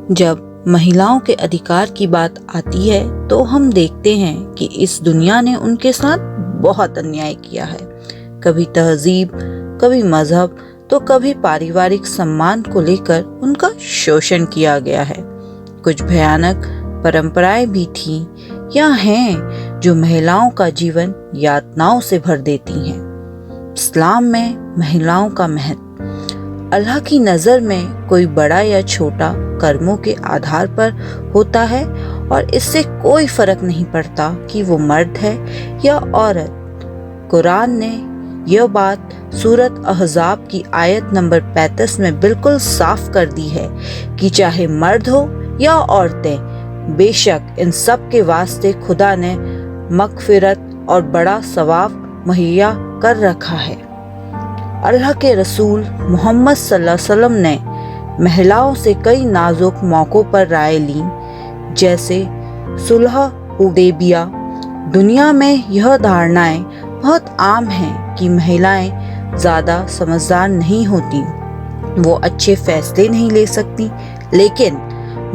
जब महिलाओं के अधिकार की बात आती है तो हम देखते हैं कि इस दुनिया ने उनके साथ बहुत अन्याय किया है। कभी तहजीब, कभी मजहब, तो कभी पारिवारिक सम्मान को लेकर उनका शोषण किया गया है। कुछ भयानक परंपराएं भी थीं या हैं जो महिलाओं का जीवन यातनाओं से भर देती हैं। इस्लाम में महिलाओं का महत्व। अल्लाह की नज़र में कोई बड़ा या छोटा कर्मों के आधार पर होता है और इससे कोई फर्क नहीं पड़ता कि वो मर्द है या औरत। कुरान ने यह बात सूरत अहज़ाब की आयत नंबर 35 में बिल्कुल साफ कर दी है कि चाहे मर्द हो या औरतें, बेशक इन सब के वास्ते खुदा ने मग़फ़िरत और बड़ा सवाब मुहैया कर रखा है। अल्लाह के रसूल मोहम्मद सल्लल्लाहु अलैहि वसल्लम ने महिलाओं से कई नाजुक मौक़ों पर राय ली, जैसे सुलह हुदैबिया। दुनिया में यह धारणाएं बहुत आम हैं कि महिलाएं ज़्यादा समझदार नहीं होती, वो अच्छे फैसले नहीं ले सकती, लेकिन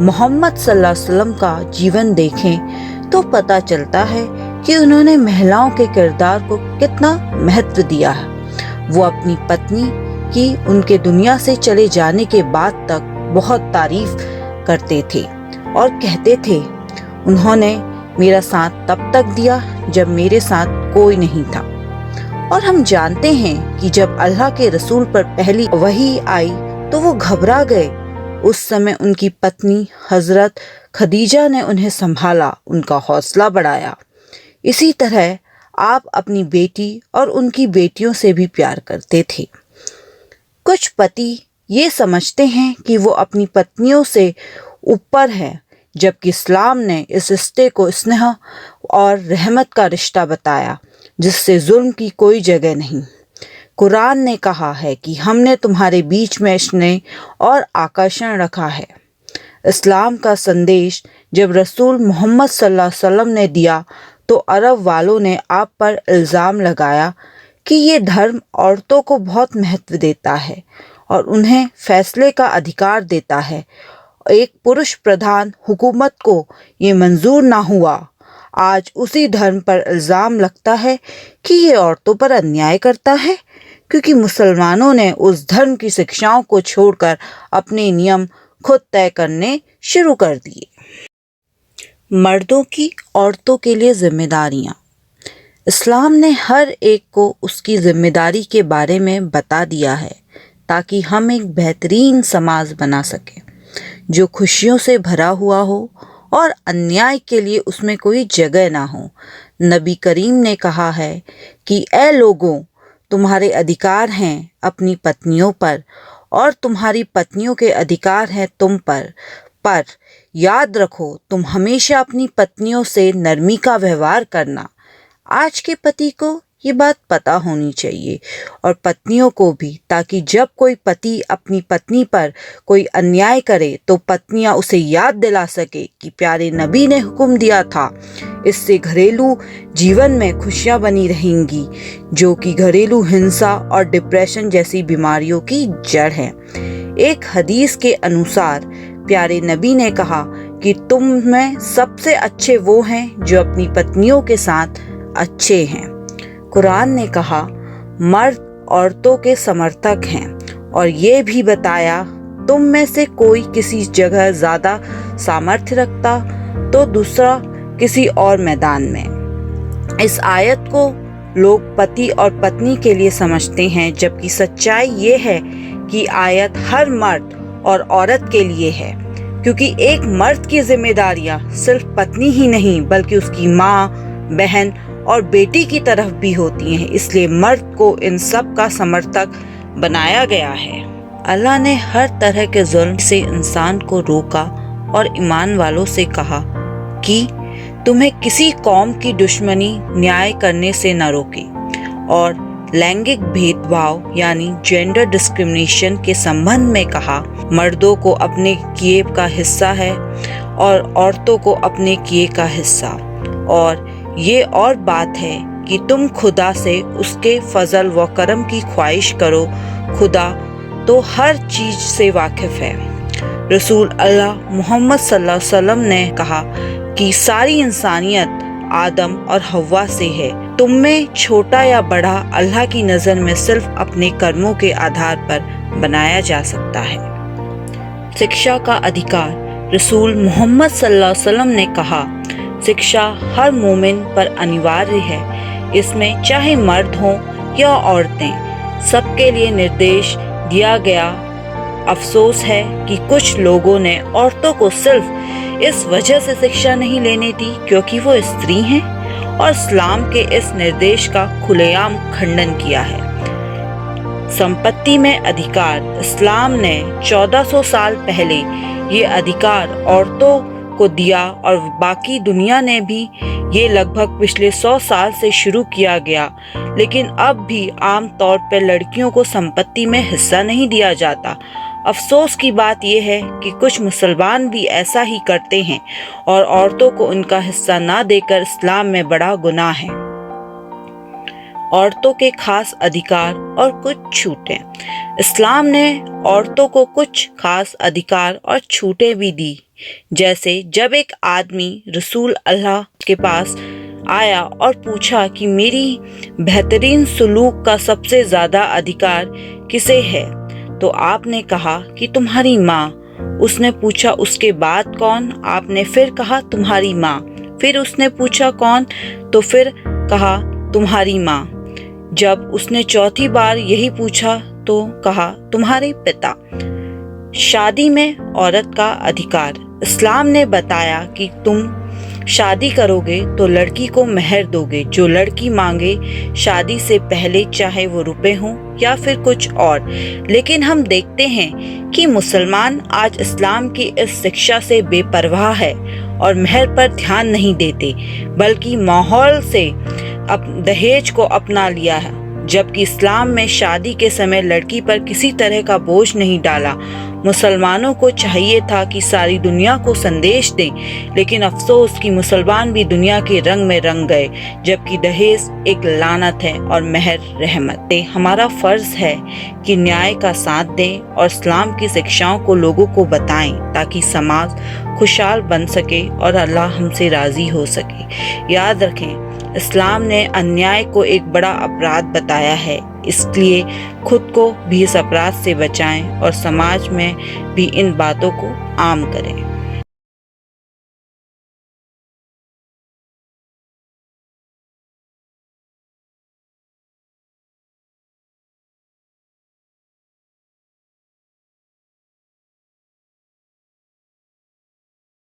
मोहम्मद सल्लल्लाहु अलैहि वसल्लम का जीवन देखें तो पता चलता है कि उन्होंने महिलाओं के किरदार को कितना महत्व दिया है। वो अपनी पत्नी की उनके दुनिया से चले जाने के बाद तक बहुत तारीफ करते थे और कहते थे, उन्होंने मेरा साथ तब तक दिया जब मेरे साथ कोई नहीं था। और हम जानते हैं कि जब अल्लाह के रसूल पर पहली वही आई तो वो घबरा गए। उस समय उनकी पत्नी हजरत खदीजा ने उन्हें संभाला, उनका हौसला बढ़ाया। इसी तरह आप अपनी बेटी और उनकी बेटियों से भी प्यार करते थे। कुछ पति ये समझते हैं कि वो अपनी पत्नियों से ऊपर है, जबकि इस्लाम ने इस रिश्ते को स्नेह और रहमत का रिश्ता बताया, जिससे जुल्म की कोई जगह नहीं। कुरान ने कहा है कि हमने तुम्हारे बीच में स्नेह और आकर्षण रखा है। इस्लाम का संदेश जब रसूल मोहम्मद सल्लल्लाहु अलैहि वसल्लम ने दिया तो अरब वालों ने आप पर इल्ज़ाम लगाया कि ये धर्म औरतों को बहुत महत्व देता है और उन्हें फैसले का अधिकार देता है। एक पुरुष प्रधान हुकूमत को ये मंजूर ना हुआ। आज उसी धर्म पर इल्ज़ाम लगता है कि ये औरतों पर अन्याय करता है, क्योंकि मुसलमानों ने उस धर्म की शिक्षाओं को छोड़कर अपने नियम खुद तय करने शुरू कर दिए। मर्दों की औरतों के लिए जिम्मेदारियाँ। इस्लाम ने हर एक को उसकी जिम्मेदारी के बारे में बता दिया है ताकि हम एक बेहतरीन समाज बना सकें जो खुशियों से भरा हुआ हो और अन्याय के लिए उसमें कोई जगह ना हो। नबी करीम ने कहा है कि ऐ लोगों, तुम्हारे अधिकार हैं अपनी पत्नियों पर और तुम्हारी पत्नियों के अधिकार हैं तुम पर याद रखो तुम हमेशा अपनी पत्नियों से नरमी का व्यवहार करना। आज के पति को ये बात पता होनी चाहिए और पत्नियों को भी, ताकि जब कोई पति अपनी पत्नी पर कोई अन्याय करे तो पत्नियां उसे याद दिला सके कि प्यारे नबी ने हुक्म दिया था। इससे घरेलू जीवन में खुशियां बनी रहेंगी, जो कि घरेलू हिंसा और डिप्रेशन जैसी बीमारियों की जड़ है। एक हदीस के अनुसार प्यारे नबी ने कहा कि तुम में सबसे अच्छे वो हैं जो अपनी पत्नियों के साथ अच्छे हैं। कुरान ने कहा मर्द औरतों के समर्थक हैं और ये भी बताया तुम में से कोई किसी जगह ज़्यादा सामर्थ्य रखता तो दूसरा किसी और मैदान में। इस आयत को लोग पति और पत्नी के लिए समझते हैं, जबकि सच्चाई ये है कि आयत हर मर्द और औरत के लिए है, क्योंकि एक मर्द की जिम्मेदारियां सिर्फ पत्नी ही नहीं बल्कि उसकी माँ, बहन और बेटी की तरफ भी होती हैं। इसलिए मर्द को इन सब का समर्थक बनाया गया है। अल्लाह ने हर तरह के जुल्म से इंसान को रोका और ईमान वालों से कहा कि तुम्हें किसी कौम की दुश्मनी न्याय करने से न रोके, और लैंगिक भेदभाव यानी जेंडर डिस्क्रिमिनेशन के संबंध में कहा मर्दों को अपने किए का हिस्सा है और औरतों को अपने किए का हिस्सा। और ये और बात है कि तुम खुदा से उसके फजल व करम की ख्वाहिश करो, खुदा तो हर चीज से वाकिफ है। रसूल अल्लाह मोहम्मद सल्लल्लाहु अलैहि वसल्लम ने कहा कि सारी इंसानियत आदम और हव्वा से है। तुम में छोटा या बड़ा अल्लाह की नज़र में सिर्फ अपने कर्मों के आधार पर बनाया जा सकता है। शिक्षा का अधिकार। रसूल मोहम्मद सल्लल्लाहु अलैहि वसल्लम ने कहा, शिक्षा हर मोमिन पर अनिवार्य है। इसमें चाहे मर्द हों या औरतें, सबके लिए निर्देश दिया गया। अफसोस है कि कुछ लोगों ने औरतों को सिर्फ इस वजह से शिक्षा नहीं लेने दी क्योंकि वो स्त्री हैं और इस्लाम के इस निर्देश का खुलेआम खंडन किया है। संपत्ति में अधिकार। इस्लाम ने 1400 साल पहले ये अधिकार औरतों को दिया और बाकी दुनिया ने भी ये लगभग पिछले 100 साल से शुरू किया गया, लेकिन अब भी आम तौर पर लड़कियों को संपत्ति में हिस्सा नहीं दिया जाता। अफसोस की बात यह है कि कुछ मुसलमान भी ऐसा ही करते हैं और औरतों को उनका हिस्सा ना देकर इस्लाम में बड़ा गुनाह है। औरतों के खास अधिकार और कुछ छूटें। इस्लाम ने औरतों को कुछ खास अधिकार और छूटें भी दी, जैसे जब एक आदमी रसूल अल्लाह के पास आया और पूछा कि मेरी बेहतरीन सुलूक का सबसे ज़्यादा अधिकार किसे है, तो आपने कहा कि तुम्हारी माँ। उसने पूछा उसके बाद कौन? आपने फिर कहा तुम्हारी माँ। फिर उसने पूछा कौन? तो फिर कहा तुम्हारी माँ। जब उसने चौथी बार यही पूछा तो कहा तुम्हारे पिता। शादी में औरत का अधिकार। इस्लाम ने बताया कि तुम शादी करोगे तो लड़की को मेहर दोगे, जो लड़की मांगे शादी से पहले, चाहे वो रुपए हों या फिर कुछ और। लेकिन हम देखते हैं कि मुसलमान आज इस्लाम की इस शिक्षा से बेपरवाह है और मेहर पर ध्यान नहीं देते, बल्कि माहौल से दहेज को अपना लिया है, जबकि इस्लाम में शादी के समय लड़की पर किसी तरह का बोझ नहीं डाला। मुसलमानों को चाहिए था कि सारी दुनिया को संदेश दें, लेकिन अफसोस कि मुसलमान भी दुनिया के रंग में रंग गए, जबकि दहेज एक लानत है और मेहर रहमत है। हमारा फर्ज है कि न्याय का साथ दें और इस्लाम की शिक्षाओं को लोगों को बताएं ताकि समाज खुशहाल बन सके और अल्लाह हमसे राज़ी हो सके। याद रखें, इस्लाम ने अन्याय को एक बड़ा अपराध बताया है, इसलिए खुद को भी इस अपराध से बचाएं और समाज में भी इन बातों को आम करें।